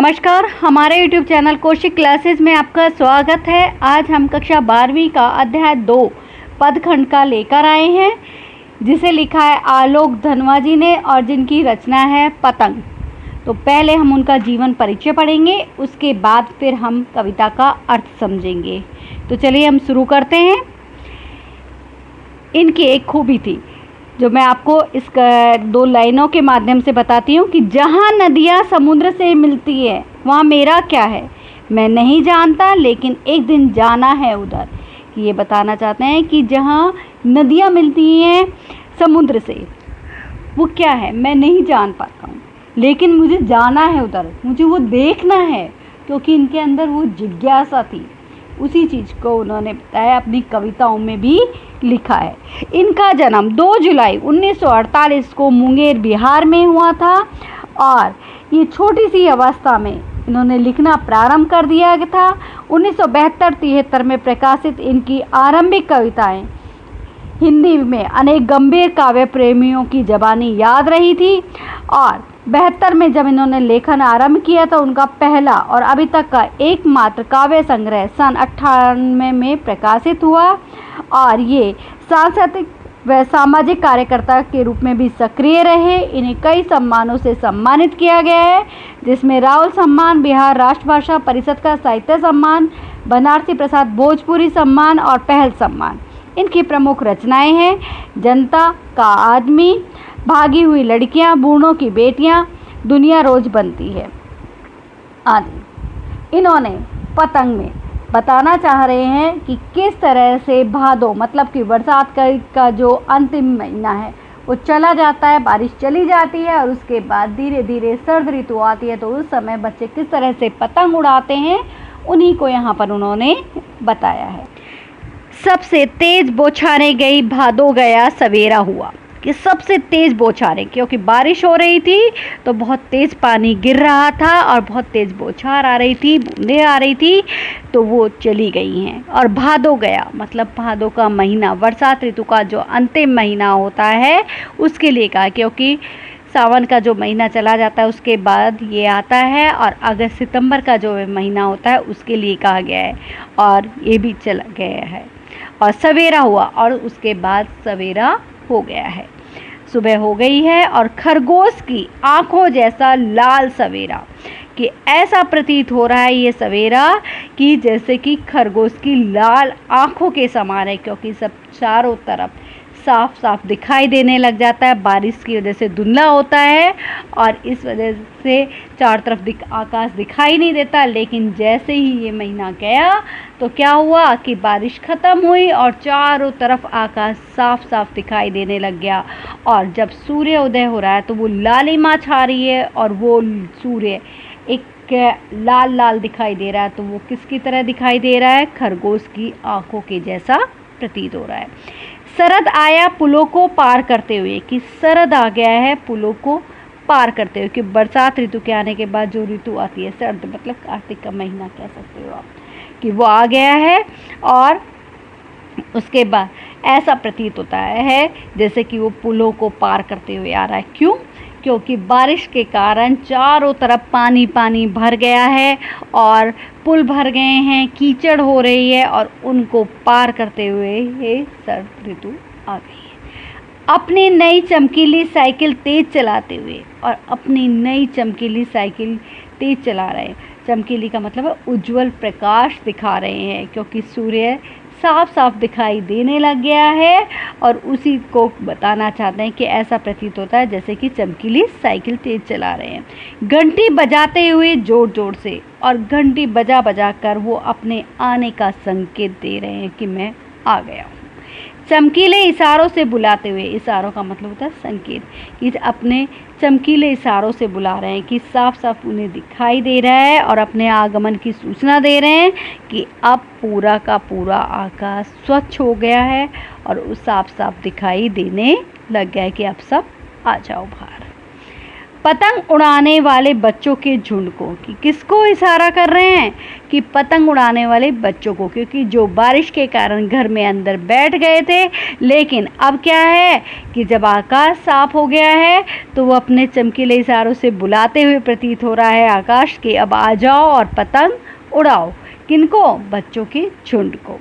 नमस्कार, हमारे YouTube channel Kaushik classes में आपका स्वागत है। आज हम कक्षा 12वीं का अध्याय 2 पदखंड का लेकर आए हैं, जिसे लिखा है आलोक धनवा जी ने और जिनकी रचना है पतंग। तो पहले हम उनका जीवन परिचय पढ़ेंगे, उसके बाद फिर हम कविता का अर्थ समझेंगे। तो चलिए हम शुरू करते हैं। इनकी एक खूबी थी जो मैं आपको इस 2 लाइनों के माध्यम से बताती हूँ कि जहाँ नदियाँ समुद्र से मिलती है वहाँ मेरा क्या है, मैं नहीं जानता लेकिन एक दिन जाना है उधर। ये बताना चाहते हैं कि जहाँ नदियाँ मिलती हैं समुद्र से वो क्या है मैं नहीं जान पाता हूँ, लेकिन मुझे जाना है उधर, मुझे वो देखना है, क्योंकि इनके अंदर वो जिज्ञासा थी। उसी चीज़ को उन्होंने बताया, अपनी कविताओं में भी लिखा है। इनका जन्म 2 जुलाई 1948 को मुंगेर बिहार में हुआ था और ये छोटी सी अवस्था में इन्होंने लिखना प्रारंभ कर दिया था। 1972-73 में प्रकाशित इनकी आरंभिक कविताएं हिंदी में अनेक गंभीर काव्य प्रेमियों की ज़बानी याद रही थी और 72 में जब इन्होंने लेखन आरंभ किया तो उनका पहला और अभी तक का एकमात्र काव्य संग्रह सन 98 में प्रकाशित हुआ और ये सांस्कृतिक व सामाजिक कार्यकर्ता के रूप में भी सक्रिय रहे। इन्हें कई सम्मानों से सम्मानित किया गया है, जिसमें राहुल सम्मान, बिहार राष्ट्रभाषा परिषद का साहित्य सम्मान, बनारसी प्रसाद भोजपुरी सम्मान और पहल सम्मान। इनकी प्रमुख रचनाएं हैं जनता का आदमी, भागी हुई लड़कियां, बूढ़ों की बेटियां, दुनिया रोज बनती है आदि। इन्होंने पतंग में बताना चाह रहे हैं कि किस तरह से भादो मतलब कि बरसात का जो अंतिम महीना है वो चला जाता है, बारिश चली जाती है और उसके बाद धीरे धीरे सर्द ऋतु आती है। तो उस समय बच्चे किस तरह से पतंग उड़ाते हैं उन्हीं को यहाँ पर उन्होंने बताया है। सबसे तेज बौछारें गई भादो गया सवेरा हुआ, कि सबसे तेज़ बौछारें, क्योंकि बारिश हो रही थी तो बहुत तेज़ पानी गिर रहा था और बहुत तेज़ बौछार आ रही थी, बूंदें आ रही थी, तो वो चली गई हैं। और भादो गया मतलब भादो का महीना बरसात ऋतु का जो अंतिम महीना होता है उसके लिए कहा, क्योंकि सावन का जो महीना चला जाता है उसके बाद ये आता है और अगस्त सितंबर का जो महीना होता है उसके लिए कहा गया है और ये भी चला गया है। और सवेरा हुआ और उसके बाद सवेरा हो गया है, सुबह हो गई है और खरगोश की आंखों जैसा लाल सवेरा, कि ऐसा प्रतीत हो रहा है ये सवेरा कि जैसे कि खरगोश की लाल आंखों के समान है, क्योंकि सब चारों तरफ साफ साफ दिखाई देने लग जाता है। बारिश की वजह से धुंधला होता है और इस वजह से चारों तरफ आकाश दिखाई नहीं देता। लेकिन जैसे ही ये महीना गया तो क्या हुआ कि बारिश ख़त्म हुई और चारों तरफ आकाश साफ साफ दिखाई देने लग गया। और जब सूर्य उदय हो रहा है तो वो लालिमा छा रही है और वो सूर्य एक लाल लाल दिखाई दे रहा है। तो वो किसकी तरह दिखाई दे रहा है? खरगोश की आंखों के जैसा प्रतीत हो रहा है। शरद आया पुलों को पार करते हुए, कि शरद आ गया है पुलों को पार करते हुए, कि बरसात ऋतु के आने के बाद जो ऋतु आती है, शरद मतलब कार्तिक का महीना कह सकते हो आप, कि वो आ गया है। और उसके बाद ऐसा प्रतीत होता है जैसे कि वो पुलों को पार करते हुए आ रहा है। क्यों? क्योंकि बारिश के कारण चारों तरफ पानी पानी भर गया है और पुल भर गए हैं, कीचड़ हो रही है और उनको पार करते हुए ये शरद ऋतु आ गई है। अपनी नई चमकीली साइकिल तेज चलाते हुए, और अपनी नई चमकीली साइकिल तेज चला रहे हैं। चमकीली का मतलब है उज्जवल प्रकाश दिखा रहे हैं, क्योंकि सूर्य साफ साफ दिखाई देने लग गया है और उसी को बताना चाहते हैं कि ऐसा प्रतीत होता है जैसे कि चमकीली साइकिल तेज चला रहे हैं। घंटी बजाते हुए जोर जोर से, और घंटी बजा बजा कर वो अपने आने का संकेत दे रहे हैं कि मैं आ गया हूँ। चमकीले इशारों से बुलाते हुए, इशारों का मतलब होता है संकेत, कि अपने चमकीले इशारों से बुला रहे हैं, कि साफ साफ उन्हें दिखाई दे रहा है और अपने आगमन की सूचना दे रहे हैं कि अब पूरा का पूरा आकाश स्वच्छ हो गया है और उस साफ साफ दिखाई देने लग गया है कि अब सब आ जाओ बाहर। पतंग उड़ाने वाले बच्चों के झुंड को, कि किसको इशारा कर रहे हैं कि पतंग उड़ाने वाले बच्चों को, क्योंकि जो बारिश के कारण घर में अंदर बैठ गए थे, लेकिन अब क्या है कि जब आकाश साफ हो गया है तो वो अपने चमकीले इशारों से बुलाते हुए प्रतीत हो रहा है आकाश कि अब आ जाओ और पतंग उड़ाओ। किनको? बच्चों के झुंड को।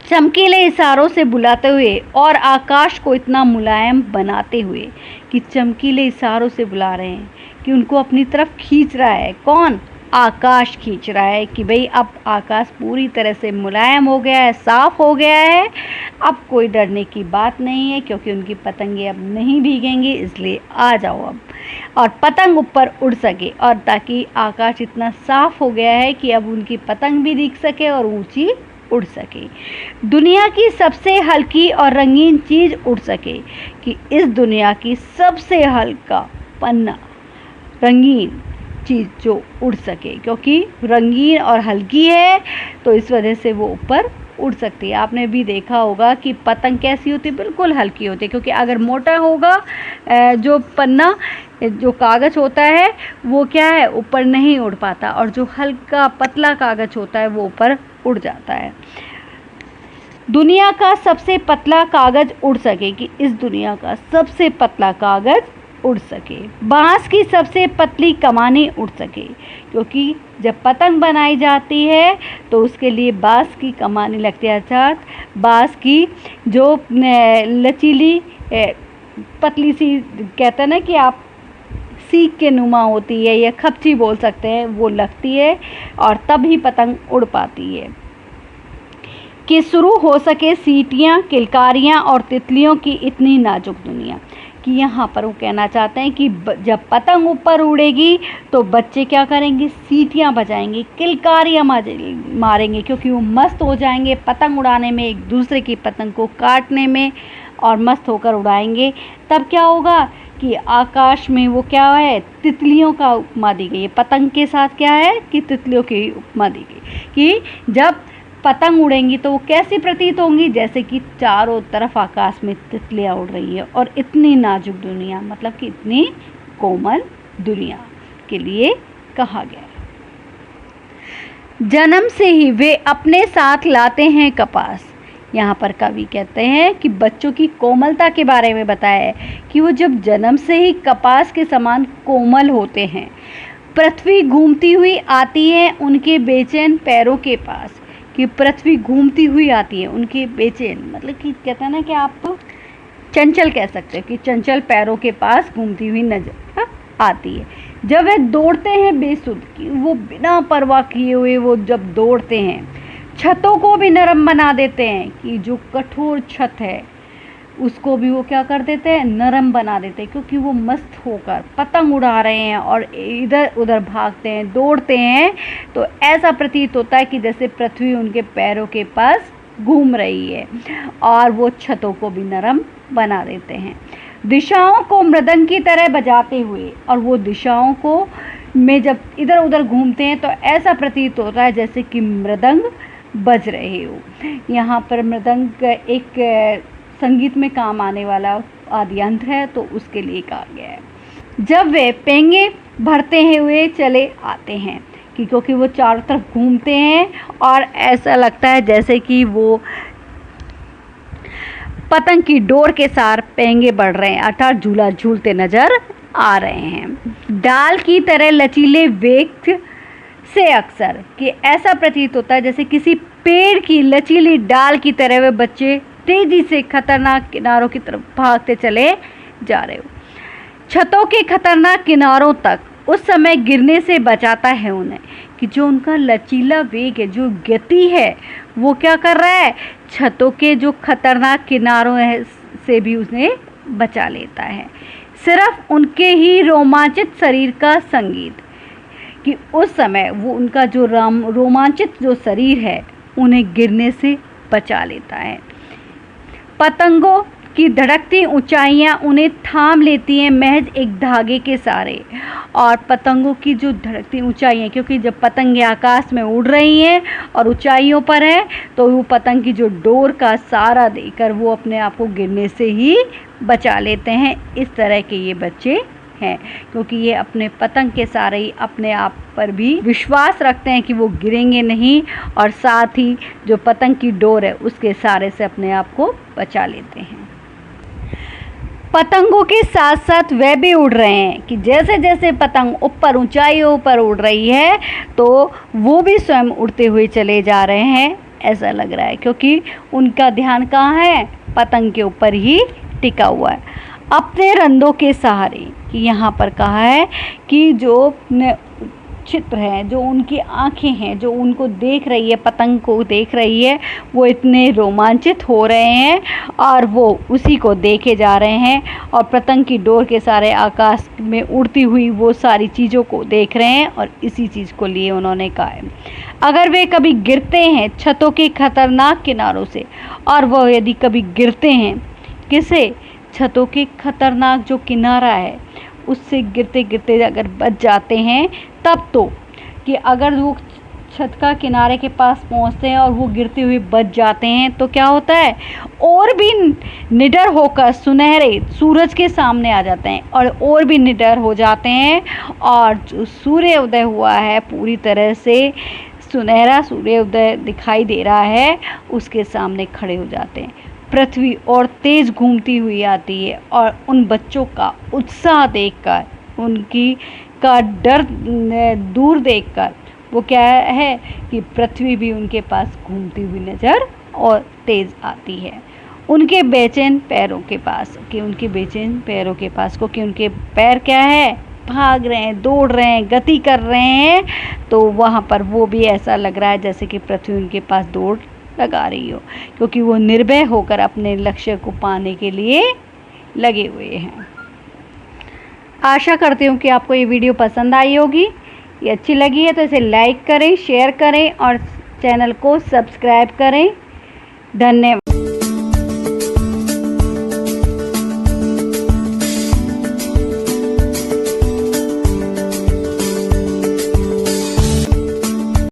चमकीले इशारों से बुलाते हुए और आकाश को इतना मुलायम बनाते हुए, कि चमकीले इशारों से बुला रहे हैं कि उनको अपनी तरफ खींच रहा है। कौन? आकाश खींच रहा है कि भाई अब आकाश पूरी तरह से मुलायम हो गया है, साफ हो गया है, अब कोई डरने की बात नहीं है, क्योंकि उनकी पतंगे अब नहीं भीगेंगी, इसलिए आ जाओ अब, और पतंग ऊपर उड़ सके। और ताकि आकाश इतना साफ हो गया है कि अब उनकी पतंग भी दिख सके और ऊंची उड़ सके। दुनिया की सबसे हल्की और रंगीन चीज़ उड़ सके, कि इस दुनिया की सबसे हल्का पन्ना रंगीन चीज़ जो उड़ सके, क्योंकि रंगीन और हल्की है तो इस वजह से वो ऊपर उड़ सकती है। आपने भी देखा होगा कि पतंग कैसी होती है, बिल्कुल हल्की होती है, क्योंकि अगर मोटा होगा जो पन्ना जो कागज़ होता है वो क्या है, ऊपर नहीं उड़ पाता, और जो हल्का पतला कागज़ होता है वो ऊपर उड़ जाता है। दुनिया का सबसे पतला कागज़ उड़ सके, कि इस दुनिया का सबसे पतला कागज़ उड़ सके। बांस की सबसे पतली कमानी उड़ सके, क्योंकि जब पतंग बनाई जाती है तो उसके लिए बांस की कमानी लगती है, अर्थात बांस की जो लचीली पतली सी, कहते हैं ना कि आप सीख के नुमा होती है या खपची बोल सकते हैं, वो लगती है और तब ही पतंग उड़ पाती है। कि शुरू हो सके सीटियाँ, किलकारियाँ और तितलियों की इतनी नाजुक दुनिया, कि यहाँ पर वो कहना चाहते हैं कि जब पतंग ऊपर उड़ेगी तो बच्चे क्या करेंगे, सीटियाँ बजाएंगे, किलकारियाँ मारेंगे, क्योंकि वो मस्त हो जाएंगे पतंग उड़ाने में, एक दूसरे की पतंग को काटने में, और मस्त होकर उड़ाएंगे। तब क्या होगा कि आकाश में वो क्या है, तितलियों का उपमा दी गई है। पतंग के साथ क्या है कि तितलियों की उपमा दी गई, कि जब पतंग उड़ेंगी तो वो कैसी प्रतीत होंगी, जैसे कि चारों तरफ आकाश में तितलियाँ उड़ रही है, और इतनी नाजुक दुनिया, मतलब कि इतनी कोमल दुनिया के लिए कहा गया है। जन्म से ही वे अपने साथ लाते हैं कपास। यहाँ पर कवि कहते हैं कि बच्चों की कोमलता के बारे में बताया है कि वो जब जन्म से ही कपास के समान कोमल होते हैं। पृथ्वी घूमती हुई आती है उनके बेचैन पैरों के पास, कि पृथ्वी घूमती हुई आती है उनके बेचैन, मतलब कि कहते हैं ना कि आप तो चंचल कह सकते हो, कि चंचल पैरों के पास घूमती हुई नजर आती है। जब वे दौड़ते हैं बेसुध, कि वो बिना परवाह किए हुए वो जब दौड़ते हैं, छतों को भी नरम बना देते हैं, कि जो कठोर छत है उसको भी वो क्या कर देते हैं, नरम बना देते हैं, क्योंकि वो मस्त होकर पतंग उड़ा रहे हैं और इधर उधर भागते हैं, दौड़ते हैं, तो ऐसा प्रतीत होता है कि जैसे पृथ्वी उनके पैरों के पास घूम रही है, और वो छतों को भी नरम बना देते हैं। दिशाओं को मृदंग की तरह बजाते हुए, और वो दिशाओं को में जब इधर उधर घूमते हैं तो ऐसा प्रतीत होता है जैसे कि मृदंग बज रहे हो। यहाँ पर मृदंग एक संगीत में काम आने वाला आदि यंत्र है, तो उसके लिए कहा गया है। जब वे पेंगे भरते हुए चले आते हैं, कि क्योंकि वो चारों तरफ घूमते हैं और ऐसा लगता है जैसे कि वो पतंग की डोर के साथ पेंगे बढ़ रहे हैं, अर्थात झूला झूलते नजर आ रहे हैं। डाल की तरह लचीले वेग से अक्सर, कि ऐसा प्रतीत होता है जैसे किसी पेड़ की लचीली डाल की तरह वे बच्चे तेजी से खतरनाक किनारों की तरफ भागते चले जा रहे हो। छतों के खतरनाक किनारों तक उस समय गिरने से बचाता है उन्हें, कि जो उनका लचीला वेग है, जो गति है, वो क्या कर रहा है, छतों के जो खतरनाक किनारों से भी उन्हें बचा लेता है। सिर्फ उनके ही रोमांचित शरीर का संगीत, कि उस समय वो उनका जो रोमांचित जो शरीर है उन्हें गिरने से बचा लेता है। पतंगों की धड़कती ऊंचाइयां उन्हें थाम लेती हैं महज एक धागे के सहारे। और पतंगों की जो धड़कती ऊंचाइयां, क्योंकि जब पतंगे आकाश में उड़ रही हैं और ऊंचाइयों पर है तो वो पतंग की जो डोर का सहारा देकर वो अपने आप को गिरने से ही बचा लेते हैं। इस तरह के ये बच्चे हैं, क्योंकि ये अपने पतंग के सहारे ही अपने आप पर भी विश्वास रखते हैं कि वो गिरेंगे नहीं, और साथ ही जो पतंग की डोर है उसके सहारे से अपने आप को बचा लेते हैं। पतंगों के साथ साथ वह भी उड़ रहे हैं कि जैसे जैसे पतंग ऊपर ऊंचाइयों पर उड़ रही है तो वो भी स्वयं उड़ते हुए चले जा रहे हैं, ऐसा लग रहा है, क्योंकि उनका ध्यान कहाँ है, पतंग के ऊपर ही टिका हुआ है अपने रंधों के सहारे। कि यहाँ पर कहा है कि जो चित्र है, जो उनकी आंखें हैं, जो उनको देख रही है, पतंग को देख रही है, वो इतने रोमांचित हो रहे हैं और वो उसी को देखे जा रहे हैं और पतंग की डोर के सारे आकाश में उड़ती हुई वो सारी चीज़ों को देख रहे हैं और इसी चीज़ को लिए उन्होंने कहा है अगर वे कभी गिरते हैं छतों के खतरनाक किनारों से, और वह यदि कभी गिरते हैं किसे, छतों के खतरनाक जो किनारा है उससे गिरते गिरते अगर बच जाते हैं, तब तो कि अगर वो छत का किनारे के पास पहुंचते हैं और वो गिरते हुए बच जाते हैं तो क्या होता है, और भी निडर होकर सुनहरे सूरज के सामने आ जाते हैं और भी निडर हो जाते हैं, और जो सूर्य उदय हुआ है पूरी तरह से सुनहरा सूर्य उदय दिखाई दे रहा है उसके सामने खड़े हो जाते हैं। पृथ्वी और तेज घूमती हुई आती है और उन बच्चों का उत्साह देखकर, उनकी का डर दूर देखकर वो क्या है कि पृथ्वी भी उनके पास घूमती हुई नज़र और तेज आती है उनके बेचैन पैरों के पास, कि उनके बेचैन पैरों के पास को, कि उनके पैर क्या है, भाग रहे हैं, दौड़ रहे हैं, गति कर रहे हैं, तो वहाँ पर वो भी ऐसा लग रहा है जैसे कि पृथ्वी उनके पास दौड़ लगा रही हो, क्योंकि वो निर्भय होकर अपने लक्ष्य को पाने के लिए लगे हुए हैं। आशा करती हूँ कि आपको ये वीडियो पसंद आई होगी। ये अच्छी लगी है तो इसे लाइक करें, शेयर करें और चैनल को सब्सक्राइब करें। धन्यवाद।